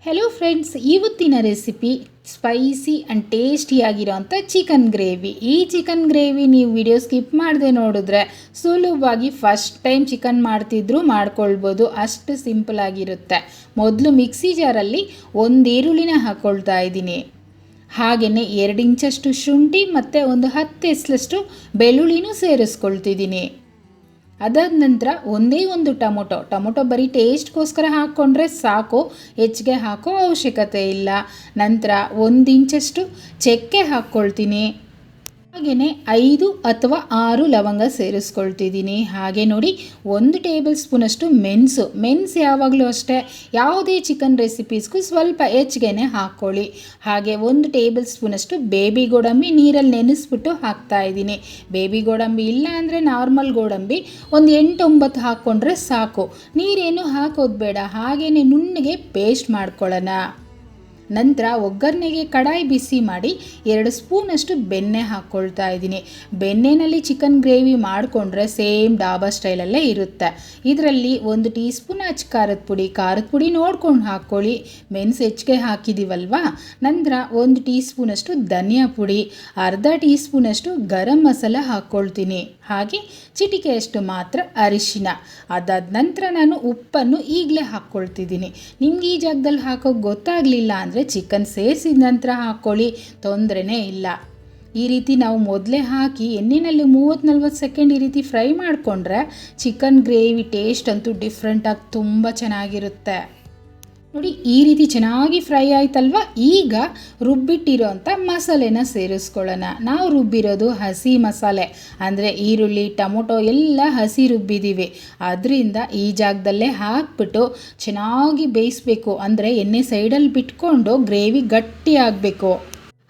Hello friends, ಇವತ್ತಿನ recipe spicy and ಟೇಸ್ಟಿಯಾಗಿರೋಂಥ chicken gravy. ಈ ಚಿಕನ್ ಗ್ರೇವಿ ನೀವು ವಿಡಿಯೋ ಸ್ಕಿಪ್ ಮಾಡದೆ ನೋಡಿದ್ರೆ ಸುಲಭವಾಗಿ ಫಸ್ಟ್ ಟೈಮ್ ಚಿಕನ್ ಮಾಡ್ತಿದ್ರು ಮಾಡ್ಕೊಳ್ಬೋದು. ಅಷ್ಟು ಸಿಂಪಲ್ ಆಗಿರುತ್ತೆ. ಮೊದಲು ಮಿಕ್ಸಿ ಜಾರಲ್ಲಿ ಒಂದು ಈರುಳ್ಳಿನ ಹಾಕ್ಕೊಳ್ತಾ ಇದ್ದೀನಿ. ಹಾಗೆಯೇ 2 ಇಂಚಷ್ಟು ಶುಂಠಿ ಮತ್ತು ಒಂದು 10 ಎಸಳಷ್ಟು ಬೆಳ್ಳುಳ್ಳಿನೂ ಸೇರಿಸ್ಕೊಳ್ತಿದ್ದೀನಿ. ಅದಾದ ನಂತರ ಒಂದೇ ಒಂದು ಟೊಮೊಟೊ ಬರೀ ಟೇಸ್ಟ್ಗೋಸ್ಕರ ಹಾಕ್ಕೊಂಡ್ರೆ ಸಾಕು, ಹೆಚ್ಚಿಗೆ ಹಾಕೋ ಅವಶ್ಯಕತೆ ಇಲ್ಲ. ನಂತರ 1 ಇಂಚಷ್ಟು ಚಕ್ಕೆ ಹಾಕ್ಕೊಳ್ತೀನಿ. ಹಾಗೆಯೇ 5 ಅಥವಾ 6 ಲವಂಗ ಸೇರಿಸ್ಕೊಳ್ತಿದ್ದೀನಿ. ಹಾಗೆ ನೋಡಿ, 1 ಟೇಬಲ್ ಸ್ಪೂನಷ್ಟು ಮೆಣಸು ಯಾವಾಗಲೂ ಅಷ್ಟೇ ಯಾವುದೇ ಚಿಕನ್ ರೆಸಿಪೀಸ್ಗೂ ಸ್ವಲ್ಪ ಹೆಚ್ಚಿಗೆ ಹಾಕ್ಕೊಳ್ಳಿ. ಹಾಗೆ 1 ಟೇಬಲ್ ಸ್ಪೂನಷ್ಟು ಬೇಬಿ ಗೋಡಂಬಿ ನೀರಲ್ಲಿ ನೆನೆಸ್ಬಿಟ್ಟು ಹಾಕ್ತಾಯಿದ್ದೀನಿ. ಬೇಬಿ ಗೋಡಂಬಿ ಇಲ್ಲ ಅಂದರೆ ನಾರ್ಮಲ್ ಗೋಡಂಬಿ ಒಂದು 8-9 ಹಾಕ್ಕೊಂಡ್ರೆ ಸಾಕು. ನೀರೇನು ಹಾಕೋದು ಬೇಡ, ಹಾಗೆಯೇ ನುಣ್ಣಗೆ ಪೇಸ್ಟ್ ಮಾಡ್ಕೊಳ್ಳೋಣ. ನಂತರ ಒಗ್ಗರಣೆಗೆ ಕಡಾಯಿ ಬಿಸಿ ಮಾಡಿ 2 ಸ್ಪೂನಷ್ಟು ಬೆಣ್ಣೆ ಹಾಕ್ಕೊಳ್ತಾ ಇದ್ದೀನಿ. ಬೆಣ್ಣೆನಲ್ಲಿ ಚಿಕನ್ ಗ್ರೇವಿ ಮಾಡಿಕೊಂಡ್ರೆ ಸೇಮ್ ಡಾಬಾ ಸ್ಟೈಲಲ್ಲೇ ಇರುತ್ತೆ. ಇದರಲ್ಲಿ 1 ಟೀ ಸ್ಪೂನ್ ಖಾರದ ಪುಡಿ ನೋಡ್ಕೊಂಡು ಹಾಕ್ಕೊಳ್ಳಿ. ಮೆಣಸು ಹೆಚ್ಚಿಗೆ ಹಾಕಿದ್ದೀವಲ್ವಾ. ನಂತರ 1 ಟೀ ಸ್ಪೂನಷ್ಟು ಧನಿಯಾ ಪುಡಿ, ಅರ್ಧ ಟೀ ಸ್ಪೂನಷ್ಟು ಗರಂ ಮಸಾಲ ಹಾಕ್ಕೊಳ್ತೀನಿ. ಹಾಗೆ ಚಿಟಿಕೆಯಷ್ಟು ಮಾತ್ರ ಅರಿಶಿನ. ಅದಾದ ನಂತರ ನಾನು ಉಪ್ಪನ್ನು ಈಗಲೇ ಹಾಕ್ಕೊಳ್ತಿದ್ದೀನಿ. ನಿಮ್ಗೆ ಈ ಜಾಗದಲ್ಲಿ ಹಾಕೋಕ್ಕೆ ಗೊತ್ತಾಗಲಿಲ್ಲ ಅಂದರೆ ಚಿಕನ್ ಸೇರಿಸಿದ ನಂತರ ಹಾಕ್ಕೊಳ್ಳಿ, ತೊಂದರೆನೇ ಇಲ್ಲ. ಈ ರೀತಿ ನಾವು ಮೊದಲೇ ಹಾಕಿ ಎಣ್ಣೆಯಲ್ಲಿ 30-40 ಸೆಕೆಂಡ್ ಈ ರೀತಿ ಫ್ರೈ ಮಾಡಿಕೊಂಡ್ರೆ ಚಿಕನ್ ಗ್ರೇವಿ ಟೇಸ್ಟ್ ಅಂತೂ ಡಿಫ್ರೆಂಟಾಗಿ ತುಂಬ ಚೆನ್ನಾಗಿರುತ್ತೆ. ನೋಡಿ, ಈ ರೀತಿ ಚೆನ್ನಾಗಿ ಫ್ರೈ ಆಯ್ತಲ್ವ. ಈಗ ರುಬ್ಬಿಟ್ಟಿರೋಂಥ ಮಸಾಲೆನ ಸೇರಿಸ್ಕೊಳ್ಳೋಣ. ನಾವು ರುಬ್ಬಿರೋದು ಹಸಿ ಮಸಾಲೆ, ಅಂದರೆ ಈರುಳ್ಳಿ ಟೊಮೊಟೊ ಎಲ್ಲ ಹಸಿ ರುಬ್ಬಿದ್ದೀವಿ. ಅದರಿಂದ ಈ ಜಾಗದಲ್ಲೇ ಹಾಕ್ಬಿಟ್ಟು ಚೆನ್ನಾಗಿ ಬೇಯಿಸಬೇಕು. ಅಂದರೆ ಎಣ್ಣೆ ಸೈಡಲ್ಲಿ ಬಿಟ್ಕೊಂಡು ಗ್ರೇವಿ ಗಟ್ಟಿ ಆಗಬೇಕು.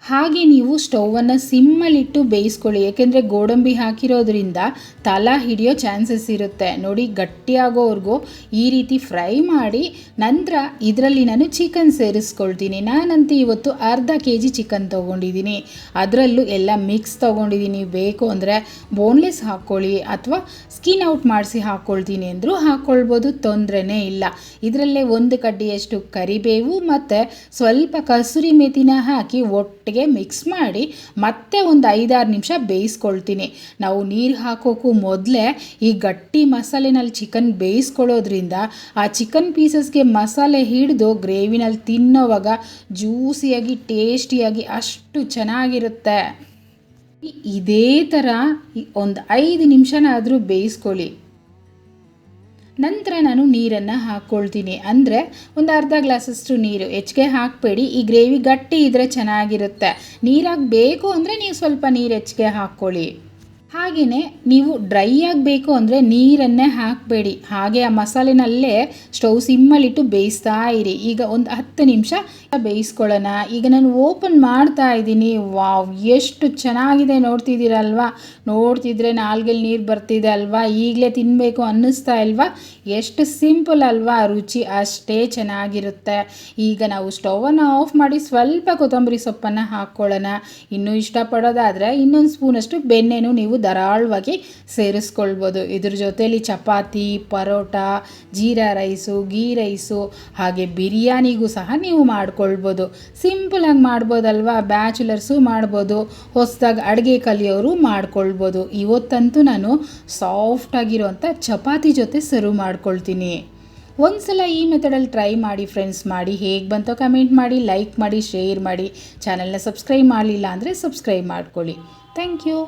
ಹಾಗೆ ನೀವು ಸ್ಟೌವನ್ನು ಸಿಮ್ಮಲ್ಲಿಟ್ಟು ಬೇಯಿಸ್ಕೊಳ್ಳಿ, ಏಕೆಂದರೆ ಗೋಡಂಬಿ ಹಾಕಿರೋದ್ರಿಂದ ತಲ ಹಿಡಿಯೋ ಚಾನ್ಸಸ್ ಇರುತ್ತೆ. ನೋಡಿ, ಗಟ್ಟಿಯಾಗೋವರೆಗೂ ಈ ರೀತಿ ಫ್ರೈ ಮಾಡಿ ನಂತರ ಇದರಲ್ಲಿ ನಾನು ಚಿಕನ್ ಸೇರಿಸ್ಕೊಳ್ತೀನಿ. ನಾನಂತೂ ಇವತ್ತು ಅರ್ಧ kg ಚಿಕನ್ ತೊಗೊಂಡಿದ್ದೀನಿ. ಅದರಲ್ಲೂ ಎಲ್ಲ ಮಿಕ್ಸ್ ತೊಗೊಂಡಿದ್ದೀನಿ. ಬೇಕು ಅಂದರೆ ಬೋನ್ಲೆಸ್ ಹಾಕ್ಕೊಳ್ಳಿ ಅಥವಾ ಸ್ಕಿನ್ ಔಟ್ ಮಾಡಿಸಿ ಹಾಕ್ಕೊಳ್ತೀನಿ ಅಂದರೂ ಹಾಕ್ಕೊಳ್ಬೋದು, ತೊಂದರೆನೇ ಇಲ್ಲ. ಇದರಲ್ಲೇ 1 ಕಡ್ಡಿಯಷ್ಟು ಕರಿಬೇವು ಮತ್ತು ಸ್ವಲ್ಪ ಕಸೂರಿ ಮೇಥಿನ ಹಾಕಿ ಒಟ್ಟಿಗೆ ಮಿಕ್ಸ್ ಮಾಡಿ ಮತ್ತೆ ಒಂದು 5-6 ನಿಮಿಷ ಬೇಯಿಸ್ಕೊಳ್ತೀನಿ. ನಾವು ನೀರು ಹಾಕೋಕ್ಕೂ ಮೊದಲೇ ಈ ಗಟ್ಟಿ ಮಸಾಲೆನಲ್ಲಿ ಚಿಕನ್ ಬೇಯಿಸ್ಕೊಳ್ಳೋದ್ರಿಂದ ಆ ಚಿಕನ್ ಪೀಸಸ್ಗೆ ಮಸಾಲೆ ಹಿಡಿದು ಗ್ರೇವಿನಲ್ಲಿ ತಿನ್ನೋವಾಗ ಜ್ಯೂಸಿಯಾಗಿ ಟೇಸ್ಟಿಯಾಗಿ ಅಷ್ಟು ಚೆನ್ನಾಗಿರುತ್ತೆ. ಇದೇ ಥರ ಒಂದು 5 ನಿಮಿಷನಾದರೂ ಬೇಯಿಸ್ಕೊಳ್ಳಿ. ನಂತರ ನಾನು ನೀರನ್ನು ಹಾಕ್ಕೊಳ್ತೀನಿ. ಅಂದರೆ ಒಂದು ಅರ್ಧ ಗ್ಲಾಸಷ್ಟು ನೀರು, ಹೆಚ್ಚಿಗೆ ಹಾಕಬೇಡಿ. ಈ ಗ್ರೇವಿ ಗಟ್ಟಿ ಇದ್ದರೆ ಚೆನ್ನಾಗಿರುತ್ತೆ. ನೀರಾಗಿ ಬೇಕು ಅಂದರೆ ನೀವು ಸ್ವಲ್ಪ ನೀರು ಹೆಚ್ಚಿಗೆ ಹಾಕ್ಕೊಳ್ಳಿ. ಹಾಗೆಯೇ ನೀವು ಡ್ರೈ ಆಗಬೇಕು ಅಂದರೆ ನೀರನ್ನೇ ಹಾಕಬೇಡಿ. ಹಾಗೆ ಆ ಮಸಾಲೆನಲ್ಲೇ ಸ್ಟವ್ ಸಿಮ್ಮಲ್ಲಿಟ್ಟು ಬೇಯಿಸ್ತಾ ಇರಿ. ಈಗ ಒಂದು 10 ನಿಮಿಷ ಬೇಯಿಸ್ಕೊಳ್ಳೋಣ. ಈಗ ನಾನು ಓಪನ್ ಮಾಡ್ತಾ ಇದ್ದೀನಿ. ವಾವ್, ಎಷ್ಟು ಚೆನ್ನಾಗಿದೆ ನೋಡ್ತಿದ್ದೀರಲ್ವಾ. ನೋಡ್ತಿದ್ರೆ ನಾಲ್ಗೆಲ್ಲಿ ನೀರು ಬರ್ತಿದೆ ಅಲ್ವಾ. ಈಗಲೇ ತಿನ್ನಬೇಕು ಅನ್ನಿಸ್ತಾ ಇಲ್ವಾ. ಎಷ್ಟು ಸಿಂಪಲ್ ಅಲ್ವಾ. ರುಚಿ ಅಷ್ಟೇ ಚೆನ್ನಾಗಿರುತ್ತೆ. ಈಗ ನಾವು ಸ್ಟವನ್ನು ಆಫ್ ಮಾಡಿ ಸ್ವಲ್ಪ ಕೊತ್ತಂಬರಿ ಸೊಪ್ಪನ್ನು ಹಾಕ್ಕೊಳ್ಳೋಣ. ಇನ್ನೂ ಇಷ್ಟಪಡೋದಾದರೆ ಇನ್ನೊಂದು ಸ್ಪೂನಷ್ಟು ಬೆಣ್ಣೆನೂ ನೀವು ಧಾರಾಳವಾಗಿ ಸೇರಿಸ್ಕೊಳ್ಬೋದು. ಇದ್ರ ಜೊತೆಯಲ್ಲಿ ಚಪಾತಿ, ಪರೋಟ, ಜೀರಾ ರೈಸು, ಗೀ ರೈಸು ಹಾಗೆ ಬಿರಿಯಾನಿಗೂ ಸಹ ನೀವು ಮಾಡ್ಕೊಳ್ಬೋದು. ಸಿಂಪಲಾಗಿ ಮಾಡ್ಬೋದಲ್ವಾ. ಬ್ಯಾಚುಲರ್ಸು ಮಾಡ್ಬೋದು, ಹೊಸದಾಗಿ ಅಡುಗೆ ಕಲಿಯೋರು ಮಾಡ್ಕೊಳ್ಬೋದು. ಇವತ್ತಂತೂ ನಾನು ಸಾಫ್ಟಾಗಿರೋಂಥ ಚಪಾತಿ ಜೊತೆ ಸರ್ವ್ ಮಾಡ್ಕೊಳ್ತೀನಿ. ಒಂದ್ಸಲ ಈ ಮೆಥಡಲ್ಲಿ ಟ್ರೈ ಮಾಡಿ ಫ್ರೆಂಡ್ಸ್. ಮಾಡಿ ಹೇಗೆ ಬಂತೋ ಕಮೆಂಟ್ ಮಾಡಿ, ಲೈಕ್ ಮಾಡಿ, ಶೇರ್ ಮಾಡಿ. ಚಾನಲ್ನ ಸಬ್ಸ್ಕ್ರೈಬ್ ಮಾಡಲಿಲ್ಲ ಅಂದರೆ ಸಬ್ಸ್ಕ್ರೈಬ್ ಮಾಡ್ಕೊಳ್ಳಿ. Thank you.